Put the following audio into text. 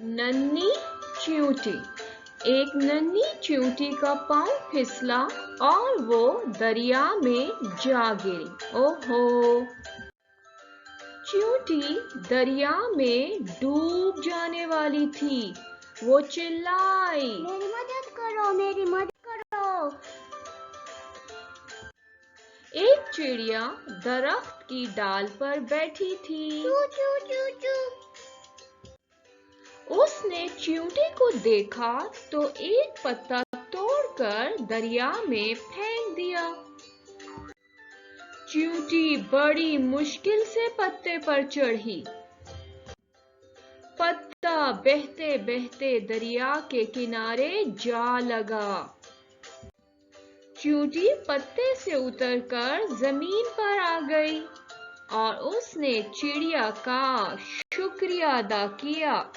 नन्ही चींटी। एक नन्ही चींटी का पांव फिसला और वो दरिया में जा गिरी। ओहो! चींटी दरिया में डूब जाने वाली थी। वो चिल्लाई, मेरी मदद करो, मेरी मदद करो। एक चिड़िया दरख्त की डाल पर बैठी थी। चू चू चू चू। उसने चींटी को देखा तो एक पत्ता तोड़कर दरिया में फेंक दिया। चींटी बड़ी मुश्किल से पत्ते पर चढ़ी। पत्ता बहते बहते दरिया के किनारे जा लगा। चींटी पत्ते से उतरकर जमीन पर आ गई और उसने चिड़िया का शुक्रिया अदा किया।